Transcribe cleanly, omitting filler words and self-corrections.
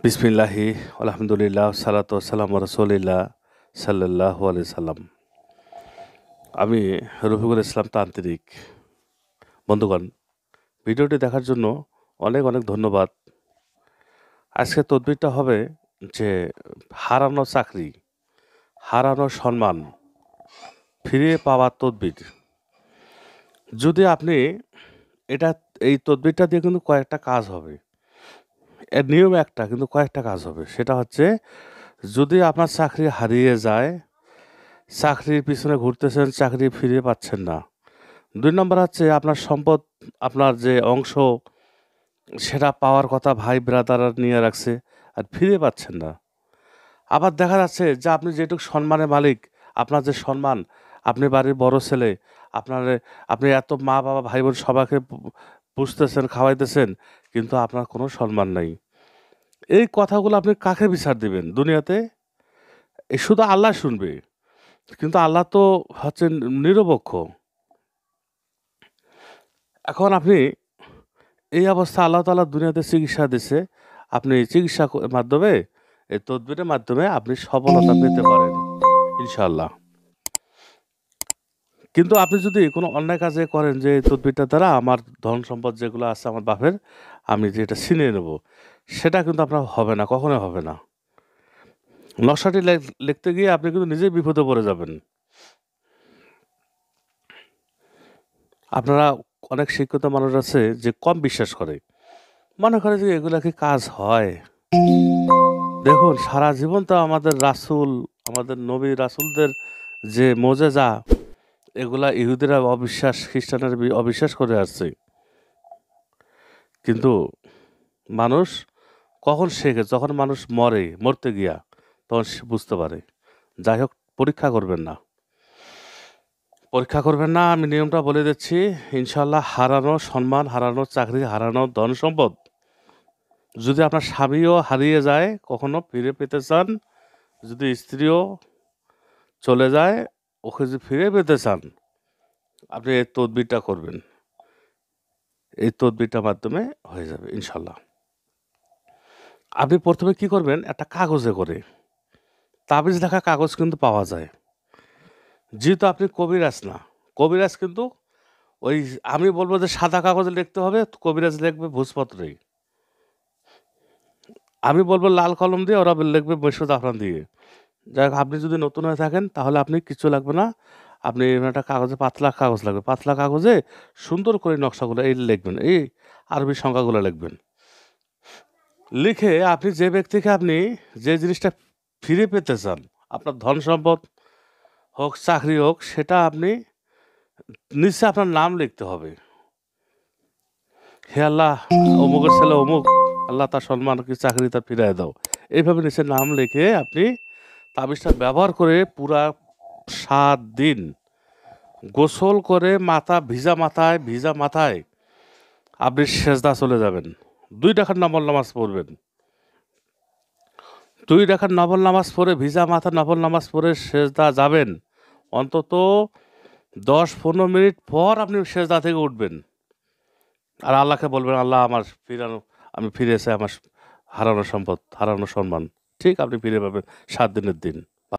বিসমিল্লাহি আলহামদুলিল্লাহ সালাতু ওয়াসসালামু আলা রাসূলিল্লাহ সাল্লাল্লাহু আলাইহি সাল্লাম। আমি রফিকুল ইসলাম তান্ত্রিক। বন্ধুগণ, ভিডিওটি দেখার জন্য অনেক অনেক ধন্যবাদ। আজকের তদবিরটা হবে যে হারানো চাকরি, হারানো সম্মান ফিরিয়ে পাওয়ার তদবির। যদি আপনি এটা এই তদবিরটা দিয়ে কিন্তু কয়েকটা কাজ হবে। এর নিয়ম একটা, কিন্তু কয়েকটা কাজ হবে। সেটা হচ্ছে, যদি আপনার চাকরি হারিয়ে যায়, চাকরির পিছনে ঘুরতেছেন, চাকরি ফিরে পাচ্ছেন না। ২ নম্বর হচ্ছে, আপনার সম্পদ, আপনার যে অংশ সেটা পাওয়ার কথা ভাই ব্রাদাররা নিয়ে রাখছে আর ফিরে পাচ্ছেন না। আবার দেখা যাচ্ছে যে আপনি যেটুকু সম্মানের মালিক, আপনার যে সম্মান, আপনি বাড়ির বড় ছেলে, আপনার আপনি এত মা-বাবা, ভাই-বোন সবাইকে পুষতেছেন, খাওয়াইতেছেন, কিন্তু আপনার কোনো সম্মান নাই। এই কথাগুলো আপনি কাকে বিচার দিবেন দুনিয়াতে? শুধু আল্লাহ শুনবে। কিন্তু আল্লাহ তো হচ্ছেন নিরপেক্ষ। এখন আপনি এই অবস্থা, আল্লাহ তাআলা দুনিয়াতে চিকিৎসা দিছে। আপনি চিকিৎসা মাধ্যমে, এই তদবিরের মাধ্যমে আপনি সফলতা পেতে পারেন ইনশাআল্লাহ। কিন্তু আপনি যদি কোনো অন্যায় কাজে করেন যে এই তদবিরটার দ্বারা আমার ধন সম্পদ যেগুলো আছে আমার বাপের, আমি যে এটা ছিনিয়ে নেব, সেটা কিন্তু আপনার হবে না, কখনোই হবে না। নকশাটি লিখতে গিয়ে আপনি কিন্তু নিজেই বিপদে পড়ে যাবেন। আপনারা অনেক শিক্ষিত মানুষ আছে যে কম বিশ্বাস করে। মনে করে যে এগুলা কি কাজ হয়? দেখুন, সারা জীবন তো আমাদের রাসূল, আমাদের নবী রাসূলদের যে মোজেজা, এগুলা ইহুদিরা অবিশ্বাস, খ্রিস্টানেরা অবিশ্বাস করে আসছে। কিন্তু মানুষ কখন শেখে? যখন মানুষ মরতে গিয়া তখন সে বুঝতে পারে। যাই হোক, পরীক্ষা করবেন না। পরীক্ষা করবেন না, আমি নিয়মটা বলে দিচ্ছি। ইনশাআল্লাহ, হারানো সম্মান, হারানো চাকরি, হারানো ধন সম্পদ, যদি আপনার স্বামীও হারিয়ে যায়, কখনো ফিরে পেতে চান, যদি স্ত্রীও চলে যায়, ওকে যদি ফিরে পেতে চান, আপনি এই তদবিরটা করবেন। এই তদবিরটার মাধ্যমে হয়ে যাবে ইনশাআল্লাহ। আপনি ১ম এ কি করবেন? একটা কাগজে করে, তাবিজ লেখা কাগজ কিন্তু পাওয়া যায়। যেহেতু আপনি কবিরাজ না, কবিরাজ কিন্তু ওই, আমি বলব যে সাদা কাগজে লিখতে হবে, কবিরাজ লিখবে ভূজপত্রেই। আমি বলব লাল কলম দিয়ে, ওরা লিখবে মসু জাফরান দিয়ে। যাই হোক, আপনি যদি নতুন হয়ে থাকেন তাহলে আপনি কিচ্ছু লাগবে না। আপনি একটা কাগজে, পাতলা কাগজ লাগবে। পাতলা কাগজে সুন্দর করে নকশাগুলো এই লিখবেন, এই আরবি সংখ্যাগুলো লিখবেন। লিখে আপনি যে ব্যক্তিকে আপনি যে জিনিসটা ফিরে পেতে চান, আপনার ধন সম্পদ হোক, চাকরি হোক, সেটা আপনি নিচে আপনার নাম লিখতে হবে। হে আল্লাহ, অমুকের ছেলে অমুক, আল্লাহ তার সম্মান কি চাকরি তার ফিরায় দাও। এইভাবে নিচে নাম লিখে আপনি তাবিজটা ব্যবহার করে পুরা ৭ দিন গোসল করে, ভিজা মাথায় আপনি সেজদা চলে যাবেন। ২ রাকাত নফল নামাজ পড়বেন। ২ রাকাত নফল নামাজ পড়ে, ভিজা মাথা নফল নামাজ পড়ে সেজদা যাবেন। অন্তত ১০-১৫ মিনিট পর আপনি সেজদা থেকে উঠবেন। আর আল্লাহকে বলবেন, আল্লাহ, আমি ফিরে এসে আমার হারানো সম্পদ, হারানো সম্মান ঠিক আপনি ফিরে পাবেন ৭ দিনের দিন।